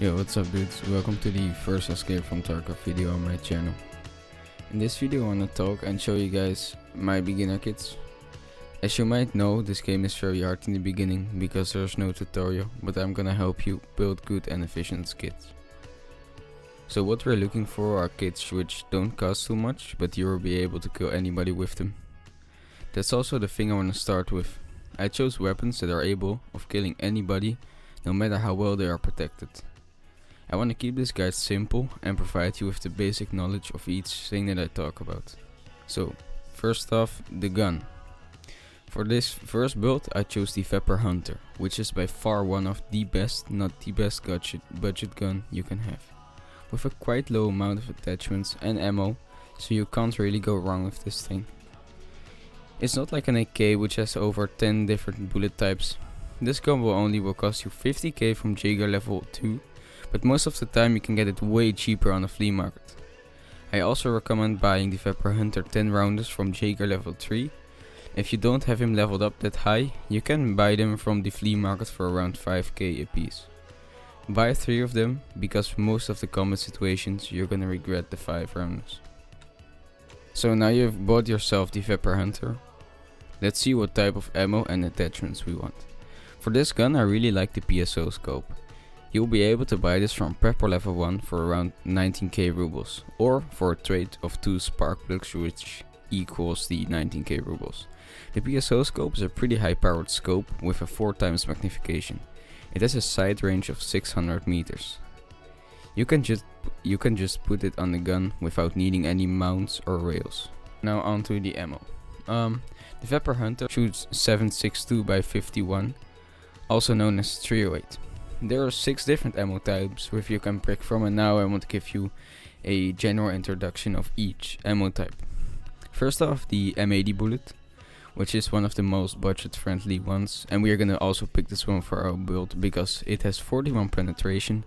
Yo, what's up dudes, welcome to the first escape from Tarkov video on my channel. In this video I wanna talk and show you guys my beginner kits. As you might know, this game is very hard in the beginning because there's no tutorial, but I'm gonna help you build good and efficient kits. So what we're looking for are kits which don't cost too much, but you will be able to kill anybody with them. That's also the thing I wanna start with. I chose weapons that are able of killing anybody, no matter how well they are protected. I want to keep this guide simple and provide you with the basic knowledge of each thing that I talk about. So, first off, the gun. For this first build I chose the Vapor Hunter, which is by far one of the best, not the best budget gun you can have. With a quite low amount of attachments and ammo, so you can't really go wrong with this thing. It's not like an AK which has over 10 different bullet types. This gun will cost you 50k from Jaeger level 2. But most of the time you can get it way cheaper on the flea market. I also recommend buying the Vapor Hunter 10 rounders from Jaeger level 3. If you don't have him leveled up that high, you can buy them from the flea market for around 5k a piece. Buy 3 of them, because most of the combat situations you're gonna regret the 5 rounders. So now you've bought yourself the Vapor Hunter. Let's see what type of ammo and attachments we want. For this gun I really like the PSO scope. You'll be able to buy this from Prepper level 1 for around 19k rubles, or for a trade of 2 spark plugs, which equals the 19k rubles. The PSO scope is a pretty high powered scope with a 4 times magnification. It has a sight range of 600 meters. You can just put it on the gun without needing any mounts or rails. Now onto the ammo. The Vapor Hunter shoots 7.62 by 51, also known as 308. There are 6 different ammo types which you can pick from, and now I want to give you a general introduction of each ammo type. First off, the M80 bullet, which is one of the most budget friendly ones, and we are gonna also pick this one for our build because it has 41 penetration,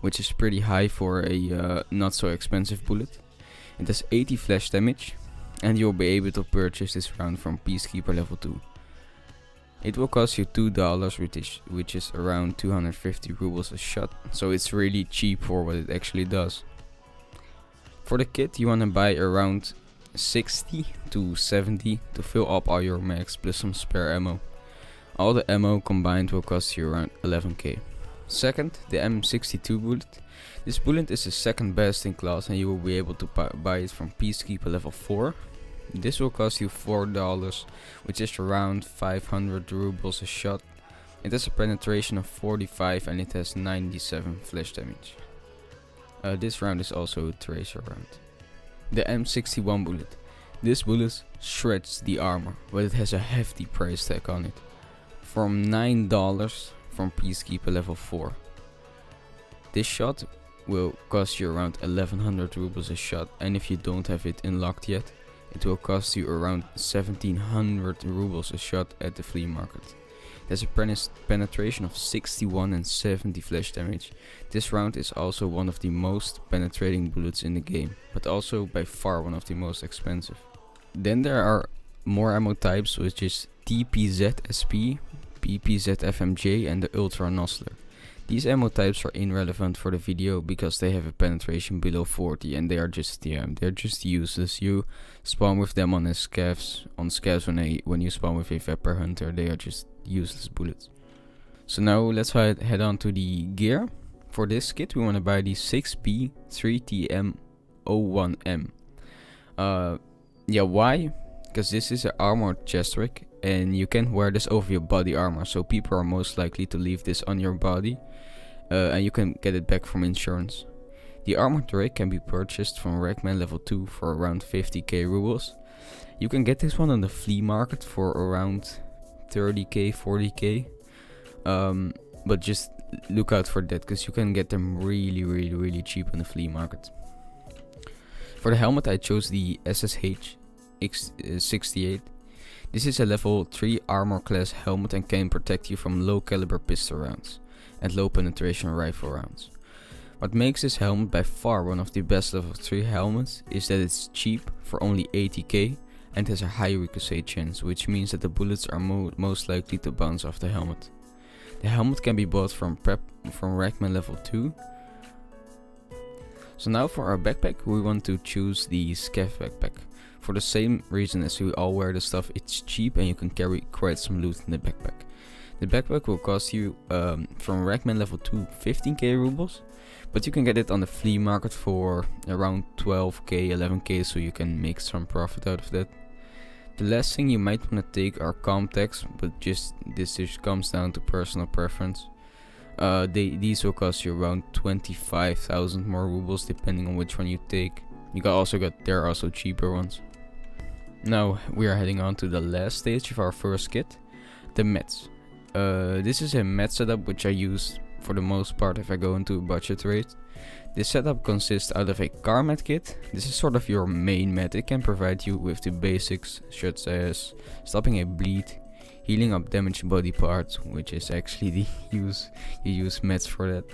which is pretty high for a not so expensive bullet. It has 80 flash damage, and you'll be able to purchase this round from Peacekeeper level 2. It will cost you $2, which is around 250 rubles a shot, so it's really cheap for what it actually does. For the kit you wanna buy around 60 to 70 to fill up all your mags plus some spare ammo. All the ammo combined will cost you around 11k. Second, the M62 bullet. This bullet is the second best in class and you will be able to buy it from Peacekeeper level 4. This will cost you $4, which is around 500 rubles a shot. It has a penetration of 45 and it has 97 flash damage. This round is also a tracer round. The M61 bullet. This bullet shreds the armor, but it has a hefty price tag on it. From $9 from Peacekeeper level 4. This shot will cost you around 1100 rubles a shot, and if you don't have it unlocked yet, it will cost you around 1700 rubles a shot at the flea market. There's a penetration of 61 and 70 flash damage. This round is also one of the most penetrating bullets in the game, but also by far one of the most expensive. Then there are more ammo types, which is TPZ-SP, PPZ-FMJ and the Ultra Nozzler. These ammo types are irrelevant for the video because they have a penetration below 40 and they're just useless. You spawn with them on scavs when you spawn with a Vapor Hunter, they are just useless bullets. So now let's head on to the gear. For this kit we want to buy the 6P 3TM01M. Why? Because this is an armored chest rig and you can wear this over your body armor, so people are most likely to leave this on your body. And you can get it back from insurance. The armored rig can be purchased from Ragman level 2 for around 50k rubles. You can get this one on the flea market for around 30k, 40k. But just look out for that because you can get them really cheap on the flea market. For the helmet I chose the SSH X68. This is a level 3 armor class helmet and can protect you from low caliber pistol rounds and low penetration rifle rounds. What makes this helmet by far one of the best level 3 helmets is that it's cheap for only 80k and has a high ricochet chance, which means that the bullets are most likely to bounce off the helmet. The helmet can be bought from Ragman level 2 So now for our backpack, we want to choose the scav backpack. For the same reason as we all wear the stuff, it's cheap and you can carry quite some loot in the backpack. The backpack will cost you from Ragman level 2 15k rubles, but you can get it on the flea market for around 12k, 11k, so you can make some profit out of that. The last thing you might want to take are comp tags, but this just comes down to personal preference. These will cost you around 25,000 more rubles depending on which one you take. There are also cheaper ones. Now we are heading on to the last stage of our first kit, the meds. This is a med setup which I use for the most part if I go into a budget raid. This setup consists out of a car med kit. This is sort of your main med. It can provide you with the basics such as stopping a bleed, healing up damaged body parts, which is actually you use meds for that.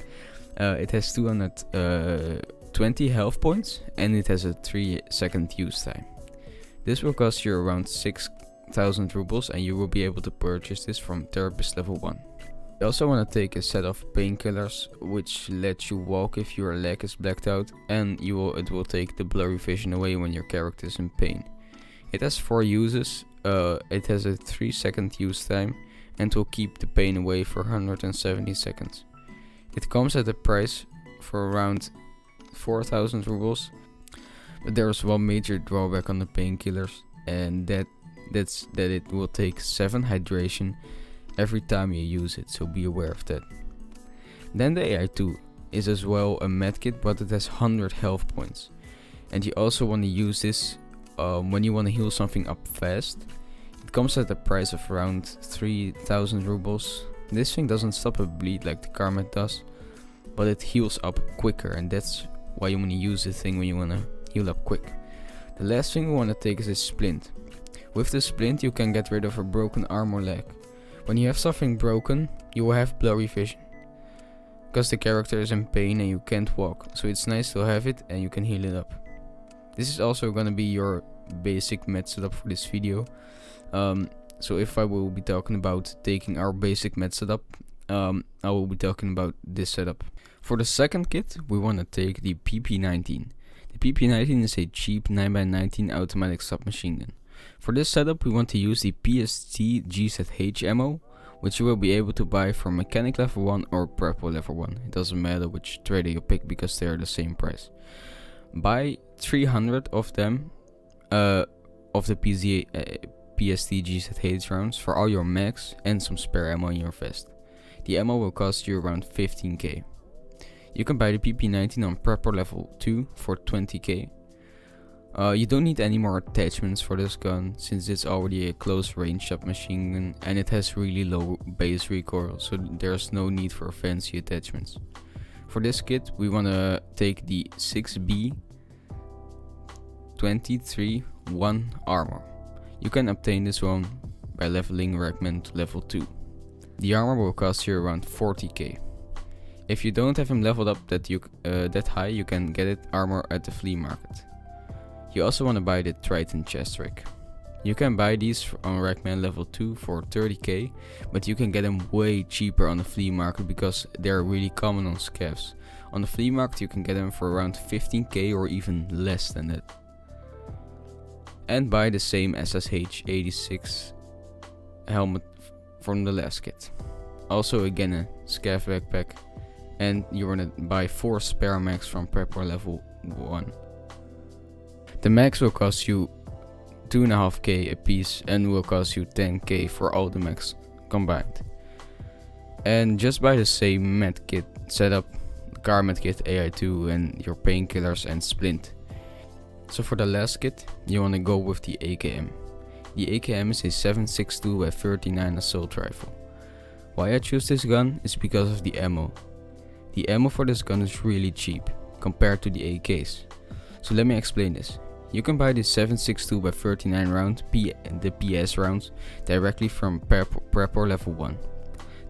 It has 220 health points and it has a 3-second use time. This will cost you around 6,000 rubles and you will be able to purchase this from therapist level 1. You also want to take a set of painkillers which lets you walk if your leg is blacked out, and it will take the blurry vision away when your character is in pain. It has 4 uses, it has a 3-second use time and will keep the pain away for 170 seconds. It comes at a price for around 4,000 rubles, but there is one major drawback on the painkillers, and that's that it will take 7 hydration every time you use it, so be aware of that. Then the AI2 is as well a medkit, but it has 100 health points, and you also want to use this when you want to heal something up fast. It comes at a price of around 3,000 rubles. This thing doesn't stop a bleed like the car med does, but it heals up quicker, and that's why you want to use this thing when you want to heal up quick. The last thing we want to take is a splint. With the splint you can get rid of a broken arm or leg. When you have something broken, you will have blurry vision, because the character is in pain and you can't walk, so it's nice to have it and you can heal it up. This is also gonna be your basic med setup for this video. So if I will be talking about taking our basic med setup, I will be talking about this setup. For the second kit, we want to take the PP19. The PP19 is a cheap 9x19 automatic submachine gun. For this setup we want to use the PST GZH ammo, which you will be able to buy from mechanic level 1 or prepo level 1. It doesn't matter which trader you pick because they are the same price. Buy 300 of them, of the PST GZH rounds for all your mags and some spare ammo in your vest. The ammo will cost you around 15k. You can buy the PP19 on prepo level 2 for 20k. You don't need any more attachments for this gun, since it's already a close range submachine gun and it has really low base recoil, so there's no need for fancy attachments. For this kit we want to take the 6B23-1 armor. You can obtain this one by leveling Ragman to level 2. The armor will cost you around 40k. If you don't have him leveled up that high, you can get it armor at the flea market. You also want to buy the Triton chest rig. You can buy these on Ragman level 2 for 30k, but you can get them way cheaper on the flea market because they are really common on scavs. On the flea market you can get them for around 15k or even less than that. And buy the same SSH-86 helmet from the last kit. Also again a scav backpack, and you want to buy 4 spare mags from prepper level 1. The mags will cost you 2.5k a piece and will cost you 10k for all the mags combined. And just buy the same med kit setup, car med kit, AI2 and your painkillers and splint. So for the last kit you want to go with the AKM. The AKM is a 7.62x39 assault rifle. Why I choose this gun is because of the ammo. The ammo for this gun is really cheap compared to the AKs. So let me explain this. You can buy the 7.62x39 round, the PS rounds, directly from Prepper level 1.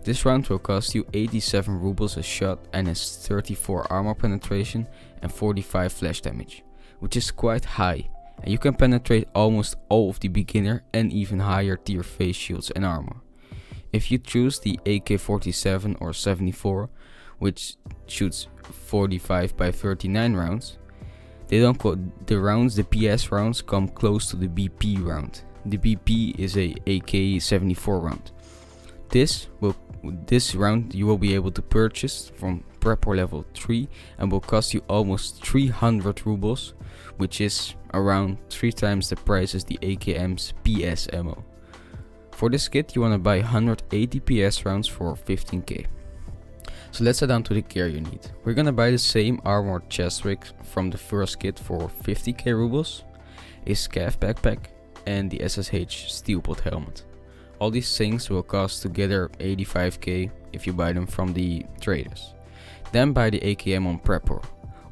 This round will cost you 87 rubles a shot and has 34 armor penetration and 45 flash damage, which is quite high, and you can penetrate almost all of the beginner and even higher tier face shields and armor. If you choose the AK-47 or 74, which shoots 45 by 39 rounds. They don't call the rounds, the PS rounds come close to the BP round. The BP is a AK-74 round. This round you will be able to purchase from Prepper level 3 and will cost you almost 300 rubles, which is around 3 times the price as the AKM's PS ammo. For this kit you want to buy 180 PS rounds for 15k. So let's head down to the gear you need. We're gonna buy the same armored chest rig from the first kit for 50k rubles, a scav backpack and the SSH steel pot helmet. All these things will cost together 85k if you buy them from the traders. Then buy the AKM on Prepper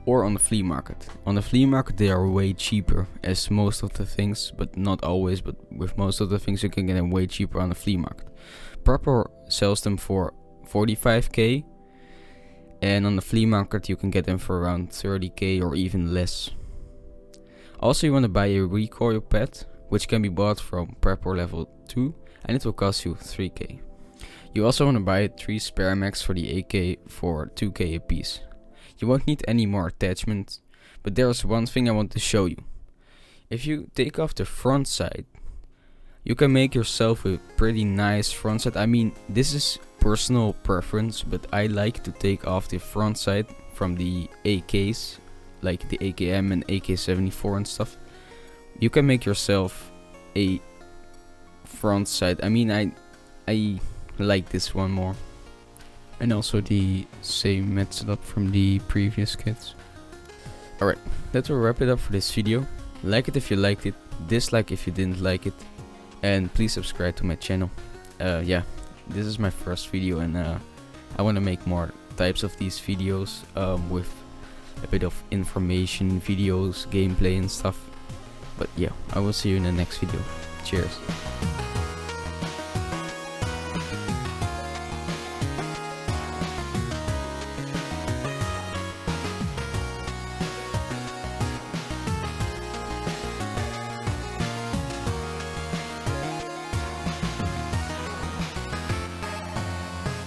or on the flea market. On the flea market they are way cheaper, as most of the things, but not always, but with most of the things you can get them way cheaper on the flea market. Prepper sells them for 45k and on the flea market you can get them for around 30k or even less. Also you want to buy a recoil pad, which can be bought from Prepper level 2 and it will cost you 3k. You also want to buy 3 spare mags for the AK for 2k a piece. You won't need any more attachments, but there is one thing I want to show you. If you take off the front side, you can make yourself a pretty nice front side. I mean, this is personal preference, but I like to take off the front side from the AKs, like the AKM and AK-74 and stuff. You can make yourself a front side. I mean, I like this one more. And also the same med setup from the previous kits. Alright, that will wrap it up for this video. Like it if you liked it, dislike if you didn't like it, and please subscribe to my channel. Yeah, this is my first video and I want to make more types of these videos with a bit of information, videos, gameplay and stuff. But yeah, I will see you in the next video. Cheers.